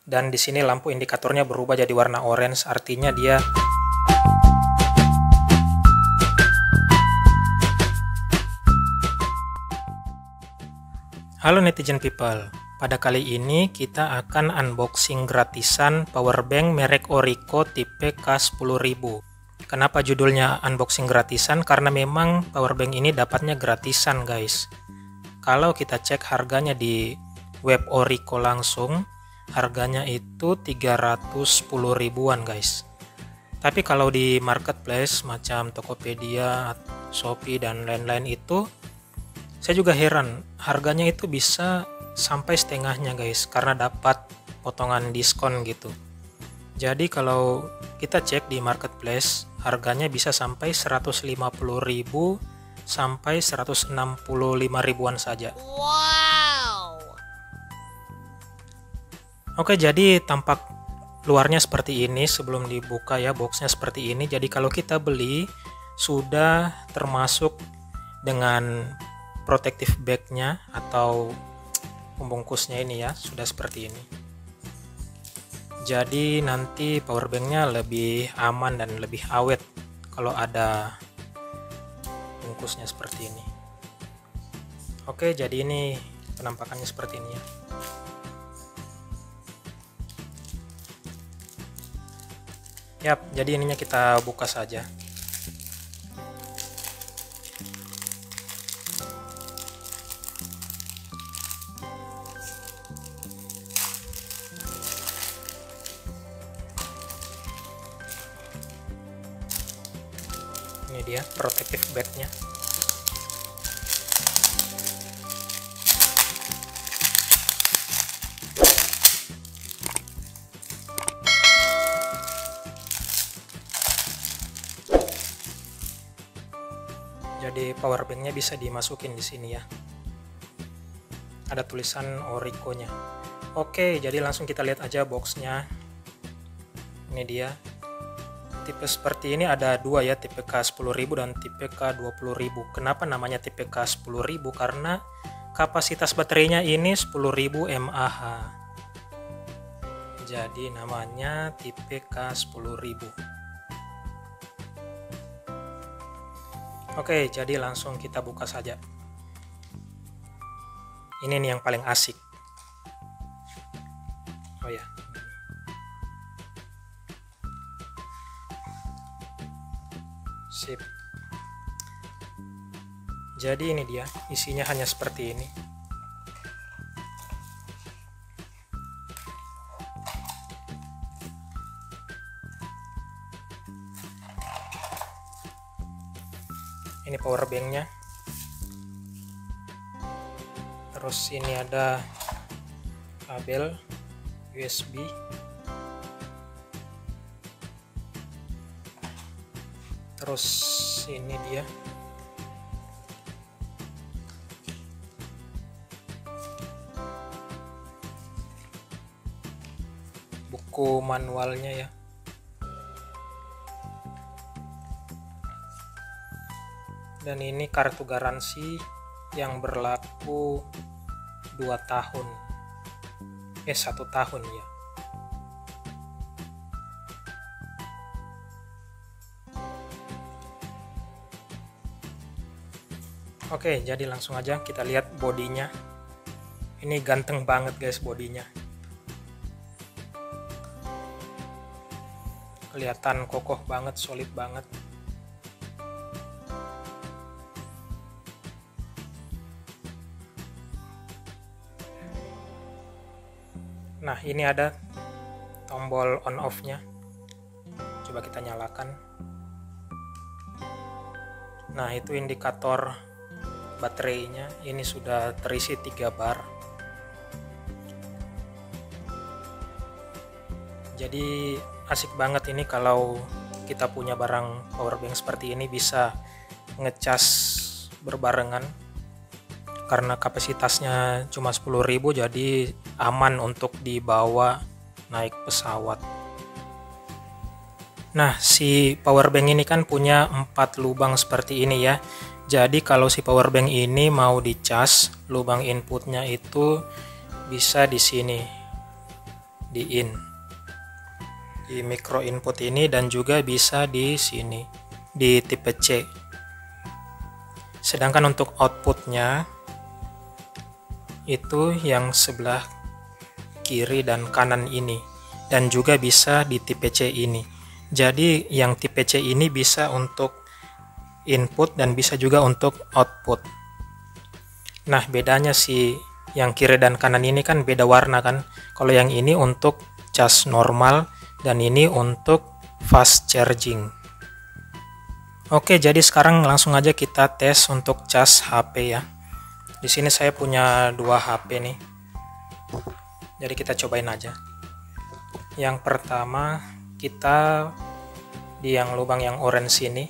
Dan di sini lampu indikatornya berubah jadi warna orange, artinya dia Halo netizen people, pada kali ini kita akan unboxing gratisan powerbank merek Orico tipe K10000. Kenapa judulnya unboxing gratisan? Karena memang powerbank ini dapatnya gratisan guys. Kalau kita cek harganya di web Orico langsung, harganya itu 310 ribuan guys. Tapi kalau di marketplace macam Tokopedia, Shopee dan lain-lain itu, saya juga heran, harganya itu bisa sampai setengahnya guys, karena dapat potongan diskon gitu. Jadi kalau kita cek di marketplace, harganya bisa sampai 150.000 sampai 165 ribuan saja. Wow. Oke, jadi tampak luarnya seperti ini sebelum dibuka ya, boxnya seperti ini. Jadi kalau kita beli sudah termasuk dengan protective bagnya atau pembungkusnya ini ya, sudah seperti ini. Jadi nanti powerbanknya lebih aman dan lebih awet kalau ada bungkusnya seperti ini. Oke, jadi ini penampakannya seperti ini ya. Yap, jadi ininya kita buka saja. Ini dia protective bagnya. Jadi powerbanknya bisa dimasukin di sini ya. Ada tulisan Orico-nya. Oke, jadi langsung kita lihat aja boxnya. Ini dia. Tipe seperti ini ada dua ya, tipe K10000 dan tipe K20000. Kenapa namanya tipe K10000? Karena kapasitas baterainya ini 10.000 mAh. Jadi namanya tipe K10000. Oke, jadi langsung kita buka saja. Ini nih yang paling asik. Oh ya. Sip. Jadi ini dia, isinya hanya seperti ini. Ini powerbanknya. Terus ini ada kabel USB. Terus ini dia buku manualnya ya. Dan ini kartu garansi yang berlaku 2 tahun. 1 tahun ya. Oke, jadi langsung aja kita lihat bodinya. Ini ganteng banget guys bodinya. Kelihatan kokoh banget, solid banget. Nah, ini ada tombol on off-nya. Coba kita nyalakan. Nah, itu indikator baterainya. Ini sudah terisi 3 bar. Jadi asik banget ini kalau kita punya barang powerbank seperti ini, bisa ngecas berbarengan. Karena kapasitasnya cuma 10.000, jadi aman untuk dibawa naik pesawat. Nah, si powerbank ini kan punya 4 lubang seperti ini ya. Jadi kalau si powerbank ini mau dicas, lubang inputnya itu bisa di sini. di in, di micro input ini, dan juga bisa di sini di tipe C. Sedangkan untuk outputnya itu yang sebelah kiri dan kanan ini, dan juga bisa di tipe C ini. Jadi yang tipe C ini bisa untuk input dan bisa juga untuk output. Nah, bedanya sih yang kiri dan kanan ini kan beda warna kan. Kalau yang ini untuk cas normal dan ini untuk fast charging. Oke, jadi sekarang langsung aja kita tes untuk cas HP ya. Di sini saya punya 2 HP nih. Jadi kita cobain aja. Yang pertama kita di yang lubang yang orange ini.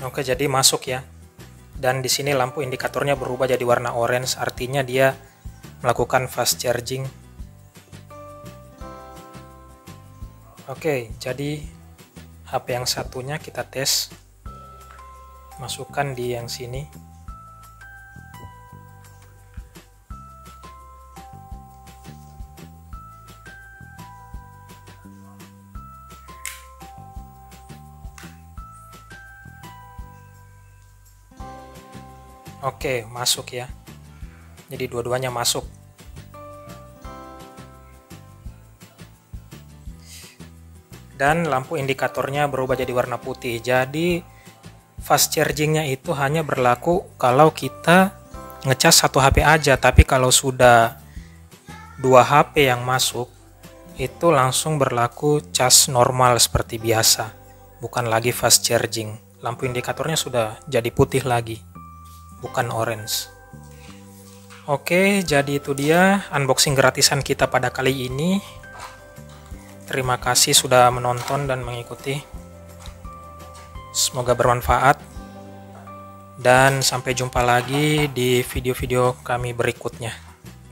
Oke, jadi masuk ya. Dan di sini lampu indikatornya berubah jadi warna orange, artinya dia melakukan fast charging. Oke, jadi HP yang satunya kita tes. Masukkan di yang sini. Oke, masuk ya. Jadi dua-duanya masuk. Dan lampu indikatornya berubah jadi warna putih. Jadi fast chargingnya itu hanya berlaku kalau kita ngecas satu HP aja. Tapi kalau sudah 2 HP yang masuk, itu langsung berlaku cas normal seperti biasa. Bukan lagi fast charging. Lampu indikatornya sudah jadi putih lagi, bukan orange. Oke, jadi itu dia unboxing gratisan kita pada kali ini. Terima kasih sudah menonton dan mengikuti. Semoga bermanfaat. Dan sampai jumpa lagi di video-video kami berikutnya.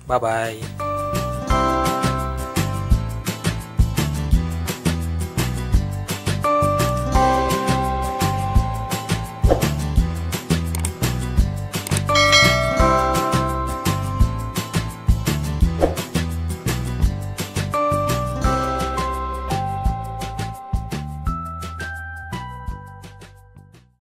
Bye-bye.